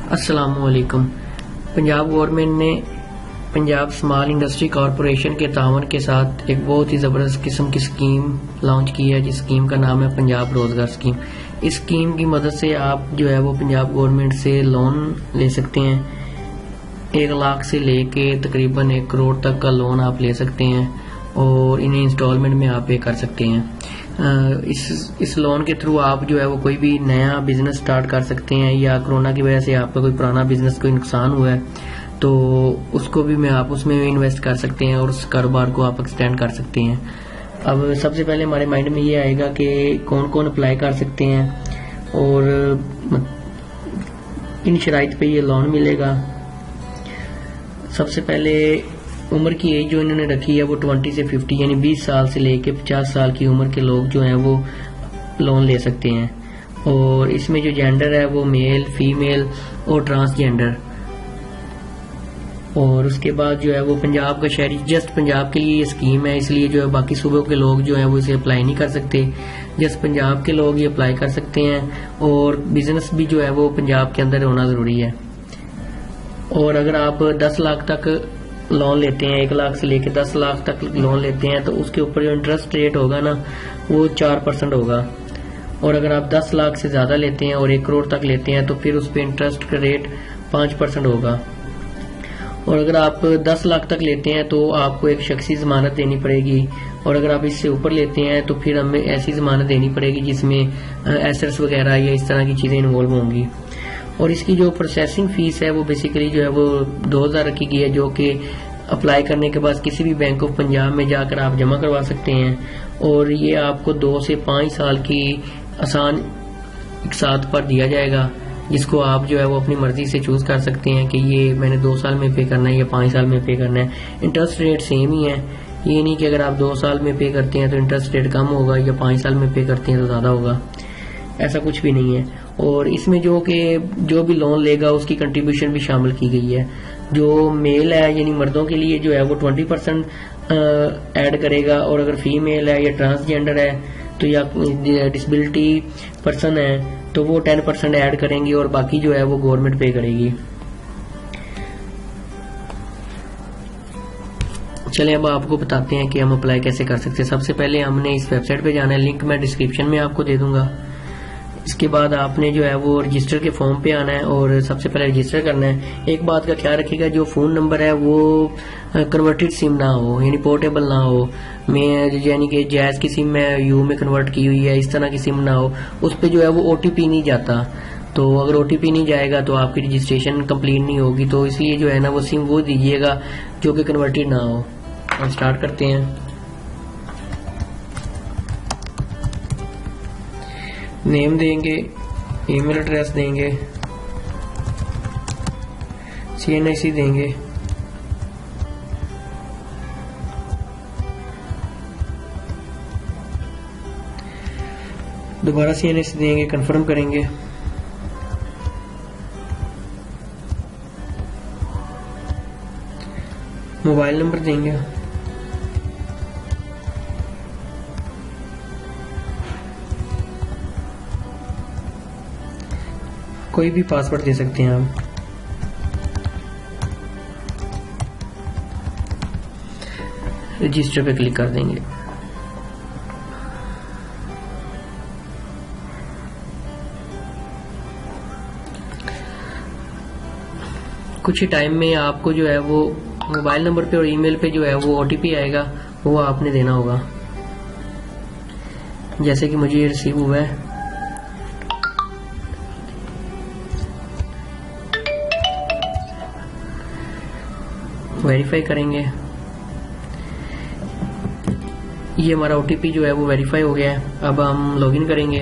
अस्सलामुअलैकुम। पंजाब गवर्नमेंट ने Punjab small industry corporation के तावन के साथ एक बहुत ही ज़बरदस्त किस्म की स्कीम लॉन्च की है, जिस स्कीम का नाम है पंजाब रोज़गार स्कीम। इस स्कीम की मदद से आप जो है वो पंजाब गवर्नमेंट से लोन ले सकते हैं। 1 लाख से लेके तकरीबन 1 करोड़ तक का लोन आप ले सकते हैं और इन्हें इंस्टॉलमेंट में आप पे कर सकते हैं। इस लोन के थ्रू आप जो है वो कोई भी नया बिजनेस स्टार्ट कर सकते हैं, या कोरोना की वजह से आपका कोई पुराना बिजनेस कोई नुकसान हुआ है तो उसको भी आप उसमें इन्वेस्ट कर सकते हैं और उस कारोबार को आप एक्सटेंड कर सकते हैं। अब सबसे पहले हमारे माइंड में ये आएगा कि कौन कौन अप्लाई कर सकते हैं और इन शराइत पे ये लोन मिलेगा। सबसे पहले उम्र की एज जो इन्होंने रखी है वो 20 से 50 यानी 20 साल से लेके 50 साल की उम्र के लोग जो हैं वो लोन ले सकते हैं। और इसमें जो जेंडर है वो मेल, फीमेल और ट्रांसजेंडर। और उसके बाद जो है वो पंजाब का शहरी, जस्ट पंजाब के लिए ये स्कीम है, इसलिए जो है बाकी सूबों के लोग जो हैं वो इसे अप्लाई नहीं कर सकते। जस्ट पंजाब के लोग ये अप्लाई कर सकते हैं और बिजनेस भी जो है वो पंजाब के अंदर होना ज़रूरी है। और अगर आप 10 लाख तक लोन लेते हैं, 1 लाख से लेकर 10 लाख तक लोन लेते हैं, तो उसके ऊपर जो इंटरेस्ट रेट होगा ना वो 4% होगा। और अगर आप 10 लाख से ज़्यादा लेते हैं और 1 करोड़ तक लेते हैं तो फिर उस पर इंटरेस्ट का रेट 5% होगा। और अगर आप 10 लाख तक लेते हैं तो आपको एक शख्सी ज़मानत देनी पड़ेगी, और अगर आप इससे ऊपर लेते हैं तो फिर हमें ऐसी ज़मानत देनी पड़ेगी जिसमें एसेट्स वगैरह या इस तरह की चीज़ें इन्वॉल्व होंगी। और इसकी जो प्रोसेसिंग फीस है वो बेसिकली जो है वो 2000 रखी गई है, जो कि अप्लाई करने के बाद किसी भी बैंक ऑफ पंजाब में जाकर आप जमा करवा सकते हैं। और ये आपको 2 से 5 साल की आसान इकसात पर दिया जाएगा, जिसको आप जो है वो अपनी मर्जी से चूज कर सकते हैं कि ये मैंने 2 साल में पे करना है या 5 साल में पे करना है। इंटरेस्ट रेट सेम ही है, ये नहीं कि अगर आप 2 साल में पे करते हैं तो इंटरेस्ट रेट कम होगा या 5 साल में पे करते हैं तो ज़्यादा होगा, ऐसा कुछ भी नहीं है। और इसमें जो भी लोन लेगा उसकी कंट्रीब्यूशन भी शामिल की गई है। जो मेल है यानी मर्दों के लिए जो है वो 20% ऐड करेगा, और अगर फीमेल है या ट्रांसजेंडर है तो या डिसेबिलिटी पर्सन है तो वो 10% ऐड करेंगे, और बाकी जो है वो गवर्नमेंट पे करेगी। चलिए अब आपको बताते हैं कि हम अप्लाई कैसे कर सकते हैं। सबसे पहले हमने इस वेबसाइट पे जाना है, लिंक मैं डिस्क्रिप्शन में आपको दे दूंगा। इसके बाद आपने जो है वो रजिस्टर के फॉर्म पे आना है और सबसे पहले रजिस्टर करना है। एक बात का ख्याल रखिएगा, जो फोन नंबर है वो कन्वर्टेड सिम ना हो, यानी पोर्टेबल ना हो। मैं यानी कि जैज की सिम में यू में कन्वर्ट की हुई है, इस तरह की सिम ना हो, उस पर जो है वो OTP नहीं जाता। तो अगर OTP नहीं जाएगा तो आपकी रजिस्ट्रेशन कंप्लीट नहीं होगी। तो इसलिए जो है ना वो सिम वो दीजिएगा जो कि कन्वर्टेड ना हो। हम स्टार्ट करते हैं। नेम देंगे, ईमेल एड्रेस देंगे, CNIC देंगे, दोबारा CNIC देंगे, कंफर्म करेंगे। मोबाइल नंबर देंगे, कोई भी पासवर्ड दे सकते हैं आप। रजिस्टर पे क्लिक कर देंगे। कुछ ही टाइम में आपको जो है वो मोबाइल नंबर पे और ईमेल पे जो है वो OTP आएगा, वो आपने देना होगा। जैसे कि मुझे ये रिसीव हुआ है, वेरीफाई करेंगे। ये हमारा OTP जो है वो वेरीफाई हो गया है। अब हम लॉगिन करेंगे।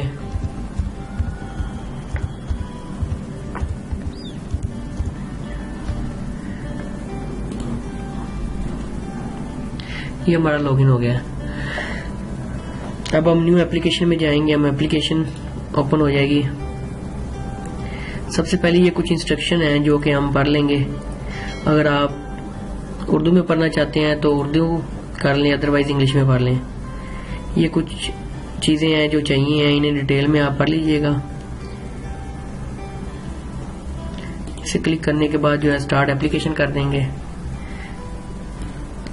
ये हमारा लॉगिन हो गया है। अब हम न्यू एप्लीकेशन में जाएंगे, हम एप्लीकेशन ओपन हो जाएगी। सबसे पहले ये कुछ इंस्ट्रक्शन हैं जो कि हम पढ़ लेंगे। अगर आप उर्दू में पढ़ना चाहते हैं तो उर्दू कर लें, अदरवाइज इंग्लिश में पढ़ लें। ये कुछ चीज़ें हैं जो चाहिए हैं, इन्हें डिटेल में आप पढ़ लीजिएगा। इसे क्लिक करने के बाद जो है स्टार्ट एप्लीकेशन कर देंगे।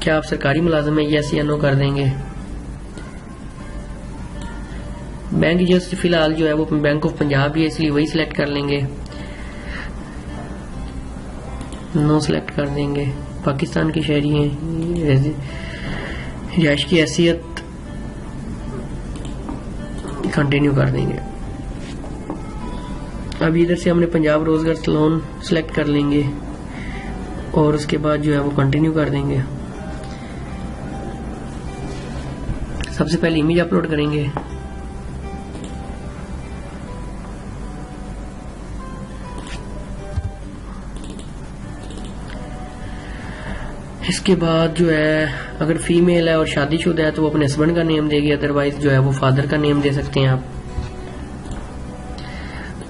क्या आप सरकारी मुलाजिम है, यस या नो कर देंगे। बैंक जस्ट फिलहाल जो है वो बैंक ऑफ पंजाब ही है, इसलिए वही सिलेक्ट कर लेंगे, नो सिलेक्ट कर देंगे। पाकिस्तान की शहरी हैं, रिहाइश की हैसियत कंटिन्यू कर देंगे। अब इधर से हमने पंजाब रोजगार लोन सिलेक्ट कर लेंगे और उसके बाद जो है वो कंटिन्यू कर देंगे। सबसे पहले इमेज अपलोड करेंगे। इसके बाद जो है अगर फीमेल है और शादीशुदा है तो वो अपने हस्बैंड का नेम देगी, अदरवाइज जो है वो फादर का नेम दे सकते हैं आप।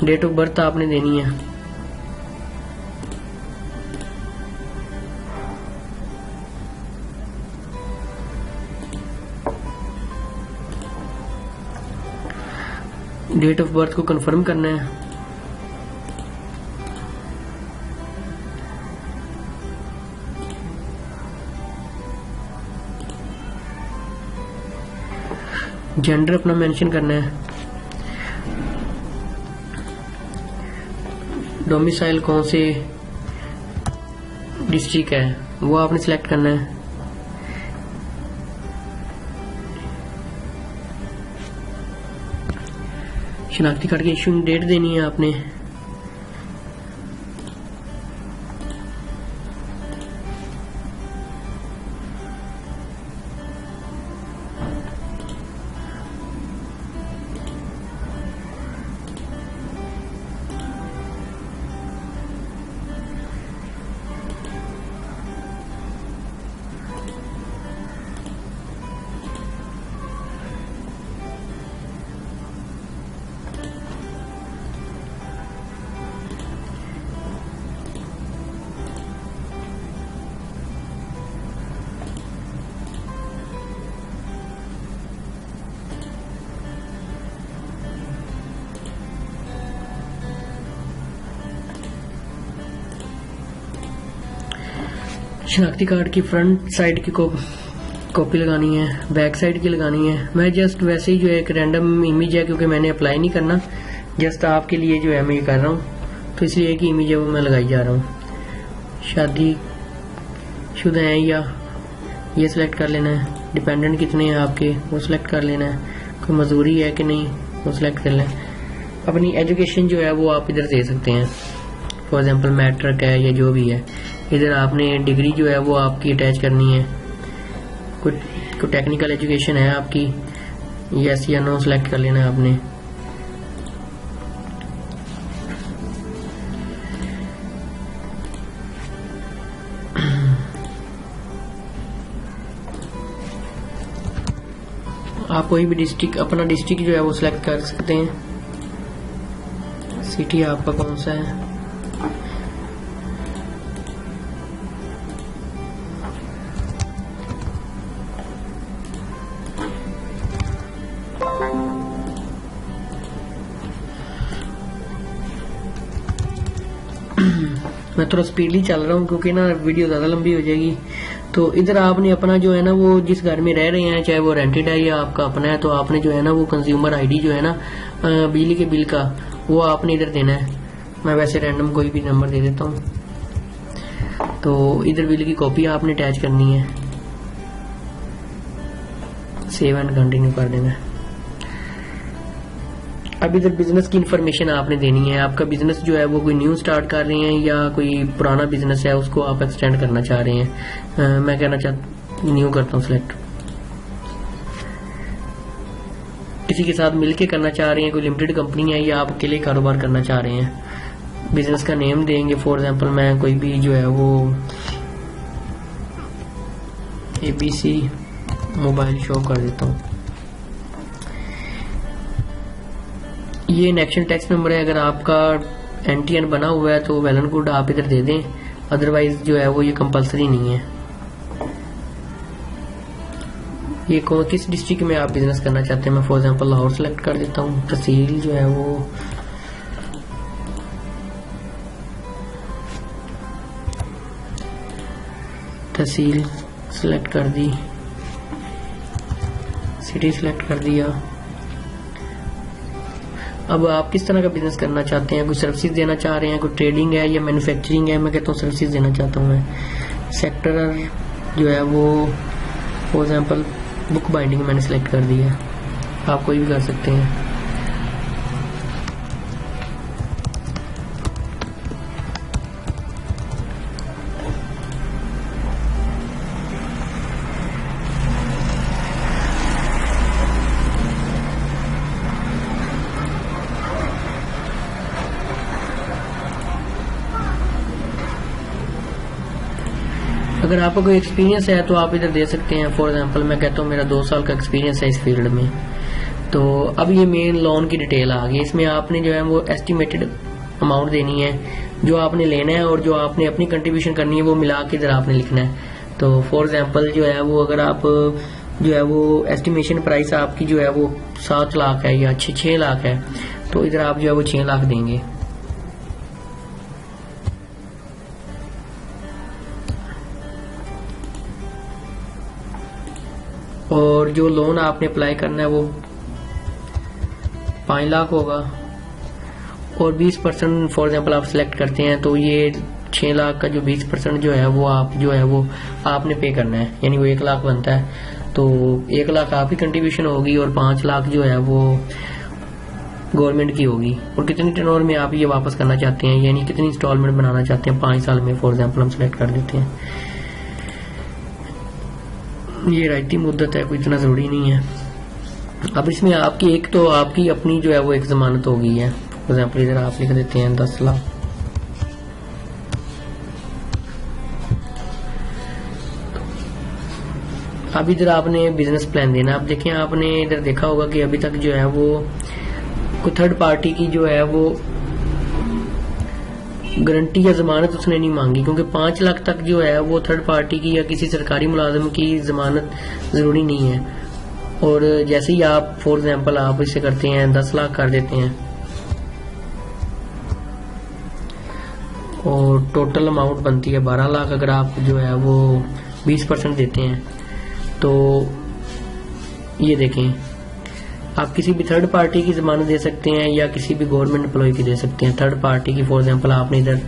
डेट ऑफ बर्थ आपने देनी है। डेट ऑफ बर्थ को कंफर्म करना है। जेंडर अपना मेंशन करना है। डोमिसाइल कौन से डिस्ट्रिक्ट है वो आपने सिलेक्ट करना है। शनाख्ती कार्ड की इशू डेट देनी है आपने। शनाख्ती कार्ड की फ्रंट साइड की कॉपी लगानी है, बैक साइड की लगानी है। मैं जस्ट वैसे ही जो है एक रैंडम इमेज है, क्योंकि मैंने अप्लाई नहीं करना, जस्ट आपके लिए जो है मैं ये कर रहा हूँ, तो इसलिए एक ही इमेज है वो मैं लगाई जा रहा हूँ। शादी शुदा है या ये सिलेक्ट कर लेना है। डिपेंडेंट कितने हैं आपके वो सिलेक्ट कर लेना है। कोई मजदूरी है कि नहीं वो सिलेक्ट कर लें। अपनी एजुकेशन जो है वो आप इधर दे सकते हैं, फॉर एग्जांपल मैट्रिक है या जो भी है। इधर आपने डिग्री जो है वो आपकी अटैच करनी है। कोई टेक्निकल एजुकेशन है आपकी, यस या नो सिलेक्ट कर लेना है आपने। आप कोई भी डिस्ट्रिक्ट, अपना डिस्ट्रिक्ट जो है वो सिलेक्ट कर सकते हैं। सिटी आपका कौन सा है। मैं थोड़ा स्पीडली चल रहा हूँ क्योंकि ना वीडियो ज़्यादा लंबी हो जाएगी। तो इधर आपने अपना जो है ना वो जिस घर में रह रहे हैं, चाहे वो रेंटेड है या आपका अपना है, तो आपने जो है ना वो कंज्यूमर आईडी जो है ना बिजली के बिल का, वो आपने इधर देना है। मैं वैसे रैंडम कोई भी नंबर दे देता हूँ। तो इधर बिल की कॉपी आपने अटैच करनी है। सेव एंड कंटिन्यू कर देना है। अब इधर बिजनेस की इंफॉर्मेशन आपने देनी है। आपका बिजनेस जो है वो कोई न्यू स्टार्ट कर रहे हैं या कोई पुराना बिजनेस है उसको आप एक्सटेंड करना चाह रहे हैं। मैं कहना चाहता न्यू करता हूँ सिलेक्ट। किसी के साथ मिलके करना चाह रहे हैं, कोई लिमिटेड कंपनी है या आप अकेले कारोबार करना चाह रहे हैं। बिजनेस का नेम देंगे, फॉर एग्जांपल मैं कोई भी जो है वो ABC मोबाइल शॉप कर देता हूँ। ये नेक्शन टैक्स नंबर है। अगर आपका NTN बना हुआ है तो वेल एंड गुड, आप इधर दे दें, अदरवाइज जो है वो ये कंपलसरी नहीं है। ये किस डिस्ट्रिक्ट में आप बिजनेस करना चाहते हैं, मैं फॉर एग्जांपल लाहौर सेलेक्ट कर देता हूँ। तहसील जो है वो तहसील सिलेक्ट कर दी, सिटी सिलेक्ट कर दिया। अब आप किस तरह का बिजनेस करना चाहते हैं, कोई सर्विसेज देना चाह रहे हैं, कोई ट्रेडिंग है या मैन्युफैक्चरिंग है? मैं कहता हूँ सर्विसेज देना चाहता हूँ मैं। सेक्टर जो है वो फॉर एग्जांपल बुक बाइंडिंग मैंने सेलेक्ट कर दी है, आप कोई भी कर सकते हैं। अगर आपको कोई एक्सपीरियंस है तो आप इधर दे सकते हैं। फॉर एग्जांपल मैं कहता हूँ मेरा 2 साल का एक्सपीरियंस है इस फील्ड में। तो अब ये मेन लोन की डिटेल आ गई। इसमें आपने जो है वो एस्टिमेटेड अमाउंट देनी है जो आपने लेना है, और जो आपने अपनी कंट्रीब्यूशन करनी है वो मिला के इधर आपने लिखना है। तो फॉर एग्जांपल जो है वो अगर आप जो है वो एस्टिमेशन प्राइस आपकी जो है वो 7 लाख है या 6 लाख है, तो इधर आप जो है वो 6 लाख देंगे। और जो लोन आपने अप्लाई करना है वो 5 लाख होगा, और 20% फॉर एग्जांपल आप सिलेक्ट करते हैं तो ये 6 लाख का जो 20% जो है वो आप जो है वो आपने पे करना है, यानी वो 1 लाख बनता है। तो 1 लाख आपकी कंट्रीब्यूशन होगी और 5 लाख जो है वो गवर्नमेंट की होगी। और कितनी टर्नओवर में आप ये वापस करना चाहते हैं, यानी कितनी इंस्टॉलमेंट बनाना चाहते हैं 5 साल में, फॉर एग्जांपल हम सिलेक्ट कर देते हैं। ये रायती मुद्दत है, कोई इतना जरूरी नहीं है। अब इसमें आपकी एक तो आपकी अपनी जो है वो एक जमानत हो गई है। फॉर एग्जांपल इधर आप लिख देते हैं 10 लाख। अब इधर आपने बिजनेस प्लान देना। अब देखें आपने इधर देखा होगा कि अभी तक जो है वो कोई थर्ड पार्टी की जो है वो गारंटी या जमानत उसने नहीं मांगी, क्योंकि 5 लाख तक जो है वो थर्ड पार्टी की या किसी सरकारी मुलाजिम की जमानत जरूरी नहीं है। और जैसे ही आप फॉर एग्जांपल आप इसे करते हैं 10 लाख कर देते हैं और टोटल अमाउंट बनती है 12 लाख। अगर आप जो है वो 20% देते हैं तो ये देखें आप किसी भी थर्ड पार्टी की जमानत दे सकते हैं या किसी भी गवर्नमेंट एम्प्लॉय की दे सकते हैं। थर्ड पार्टी की फॉर एग्जांपल आपने इधर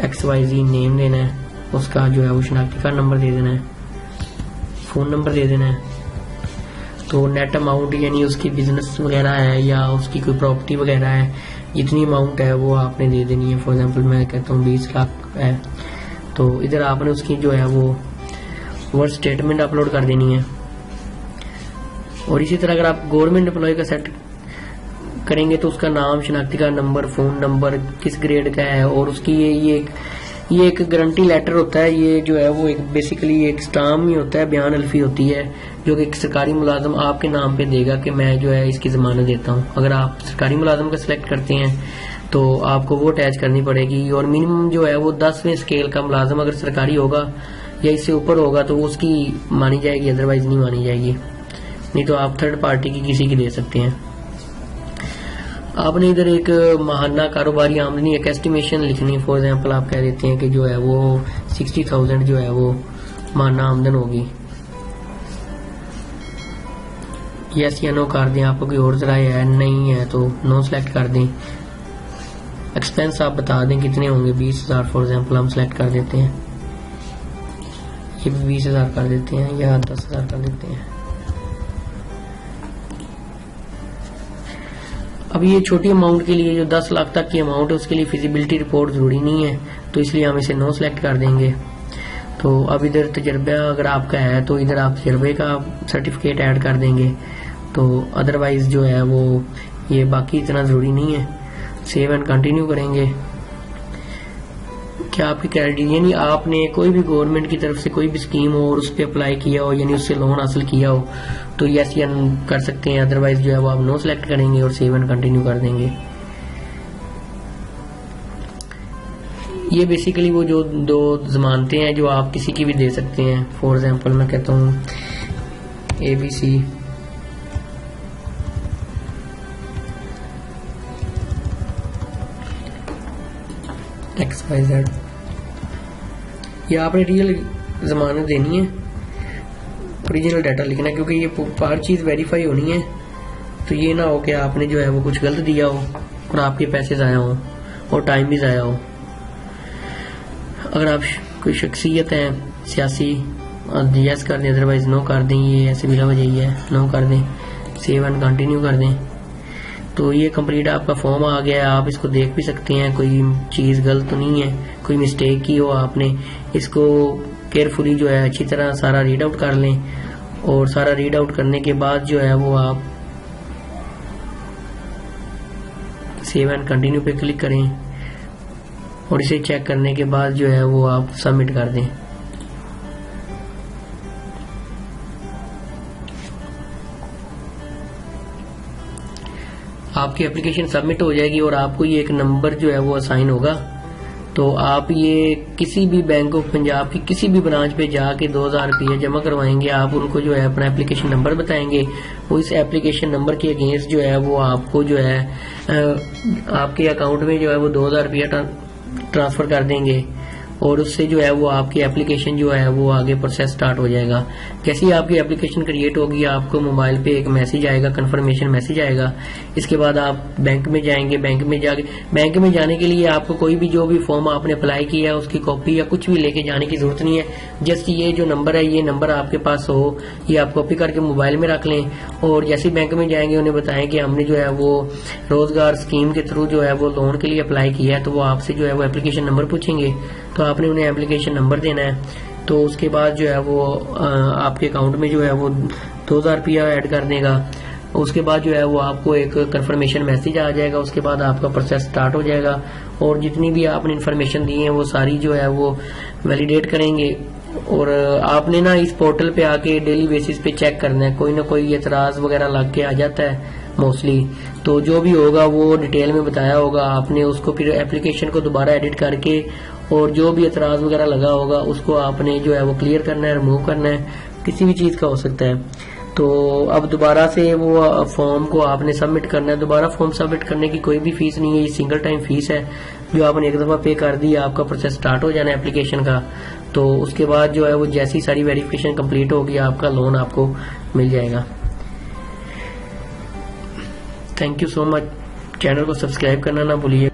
XYZ नेम देना है, उसका जो है वो शनाख्ती कार्ड नंबर दे देना है, फोन नंबर दे देना है। तो नेट अमाउंट यानी उसकी बिजनेस वगैरह है या उसकी कोई प्रॉपर्टी वगैरह है, जितनी अमाउंट है वो आपने दे देनी है। फॉर एग्जांपल मैं कहता हूँ 20 लाख है, तो इधर आपने उसकी जो है वो वर्ड स्टेटमेंट अपलोड कर देनी है। और इसी तरह अगर आप गवर्नमेंट एम्प्लॉय का सेट करेंगे तो उसका नाम, शनाख्ती कार्ड नंबर, फोन नंबर, किस ग्रेड का है, और उसकी ये एक गारंटी लेटर होता है। ये जो है वो एक बेसिकली एक स्टाम्प ही होता है, बयान अल्फी होती है जो कि एक सरकारी मुलाजिम आपके नाम पे देगा कि मैं जो है इसकी जमानत देता हूँ। अगर आप सरकारी मुलाजिम का सिलेक्ट करते हैं तो आपको वो अटैच करनी पड़ेगी। और मिनिमम जो है वो 10वें स्केल का मुलाजिम अगर सरकारी होगा या इससे ऊपर होगा तो वो उसकी मानी जाएगी, अदरवाइज नहीं मानी जाएगी। नहीं तो आप थर्ड पार्टी की किसी की दे सकते हैं। आपने इधर एक माहाना कारोबारी आमदनी एक एस्टिमेशन लिखनी। फॉर एग्जांपल आप कह देते हैं कि जो है वो 60,000 जो है वो माहाना आमदन होगी। यस या नो कर दें। आपको कोई और जराए है नहीं है तो नो सेलेक्ट कर दें। एक्सपेंस आप बता दें कितने होंगे, 20,000 फॉर एग्जांपल हम सेलेक्ट कर देते हैं। ये 20,000 कर देते हैं या 10,000 कर देते हैं। अब ये छोटी अमाउंट के लिए जो 10 लाख तक की अमाउंट है उसके लिए फिजिबिलिटी रिपोर्ट जरूरी नहीं है, तो इसलिए हम इसे नो सेलेक्ट कर देंगे। तो अब इधर तजर्बा अगर आपका है तो इधर आप तजर्बे का सर्टिफिकेट ऐड कर देंगे। तो अदरवाइज जो है वो ये बाकी इतना जरूरी नहीं है। सेव एंड कंटिन्यू करेंगे। क्या आपकी क्राइटेरिया, यानी आपने कोई भी गवर्नमेंट की तरफ से कोई भी स्कीम हो और उस पर अप्लाई किया हो, यानी उससे लोन हासिल किया हो, तो यस या कर सकते हैं। अदरवाइज जो है वो आप नो सेलेक्ट करेंगे और सेव एंड कंटिन्यू कर देंगे। ये बेसिकली वो जो 2 जमानतें हैं जो आप किसी की भी दे सकते हैं। फॉर एग्जांपल मैं कहता हूँ ABC XYZ। ये आपने रियल जमानत देनी है, ओरिजिनल डाटा लिखना है, क्योंकि ये हर चीज़ वेरीफाई होनी है। तो ये ना हो कि आपने जो है वो कुछ गलत दिया हो और आपके पैसे ज़ाया हो और टाइम भी ज़ाया हो। अगर आप कोई शख्सियत है सियासी, यस कर दें, अदरवाइज नो कर दें, ये ऐसे बिला वजह ही है, नो कर दें, सेव एंड कंटिन्यू कर दें। तो ये कंप्लीट आपका फॉर्म आ गया है, आप इसको देख भी सकते हैं, कोई चीज़ गलत तो नहीं है, कोई मिस्टेक की हो आपने, इसको केयरफुली जो है अच्छी तरह सारा रीड आउट कर लें। और सारा रीड आउट करने के बाद जो है वो आप सेव एंड कंटिन्यू पे क्लिक करें और इसे चेक करने के बाद जो है वो आप सबमिट कर दें। आपकी एप्लीकेशन सबमिट हो जाएगी और आपको ये एक नंबर जो है वो असाइन होगा। तो आप ये किसी भी बैंक ऑफ पंजाब की किसी भी ब्रांच पे जाके 2000 रुपये जमा करवाएंगे, आप उनको जो है अपना एप्लीकेशन नंबर बताएंगे, वो इस एप्लीकेशन नंबर के अगेंस्ट जो है वो आपको जो है आपके अकाउंट में जो है वो 2000 रुपया ट्रांसफर कर देंगे और उससे जो है वो आपकी एप्लीकेशन जो है वो आगे प्रोसेस स्टार्ट हो जाएगा। जैसे ही आपकी एप्लीकेशन क्रिएट होगी, आपको मोबाइल पे एक मैसेज आएगा, कंफर्मेशन मैसेज आएगा। इसके बाद आप बैंक में जाएंगे, बैंक में जाने के लिए आपको कोई भी जो भी फॉर्म आपने अप्लाई किया है उसकी कॉपी या कुछ भी लेके जाने की जरूरत नहीं है। जस्ट ये जो नंबर है, ये नंबर आपके पास हो, ये आप कॉपी करके मोबाइल में रख लें और जैसे ही बैंक में जाएंगे उन्हें बताएं कि हमने जो है वो रोजगार स्कीम के थ्रू जो है वो लोन के लिए अप्लाई किया है। तो वो आपसे जो है वो एप्लीकेशन नंबर पूछेंगे, तो आपने उन्हें एप्लीकेशन नंबर देना है। तो उसके बाद जो है वो आपके अकाउंट में जो है वो 2000 रुपया ऐड कर देगा। उसके बाद जो है वो आपको एक कंफर्मेशन मैसेज आ जाएगा। उसके बाद आपका प्रोसेस स्टार्ट हो जाएगा और जितनी भी आपने इन्फॉर्मेशन दी है वो सारी जो है वो वैलिडेट करेंगे। और आपने ना इस पोर्टल पे आके डेली बेसिस पे चेक करना है, कोई ना कोई एतराज वगैरह लग के आ जाता है मोस्टली। तो जो भी होगा वो डिटेल में बताया होगा, आपने उसको फिर एप्लीकेशन को दोबारा एडिट करके और जो भी एतराज वगैरह लगा होगा उसको आपने जो है वो क्लियर करना है, रिमूव करना है। किसी भी चीज़ का हो सकता है। तो अब दोबारा से वो फॉर्म को आपने सबमिट करना है। दोबारा फॉर्म सबमिट करने की कोई भी फीस नहीं है, ये सिंगल टाइम फीस है जो आपने एक दफ़ा पे कर दी, आपका प्रोसेस स्टार्ट हो जाना है एप्लीकेशन का। तो उसके बाद जो है वो जैसी सारी वेरिफिकेशन कंप्लीट होगी, आपका लोन आपको मिल जाएगा। Thank you so much. Channel को सब्सक्राइब करना ना भूलिए।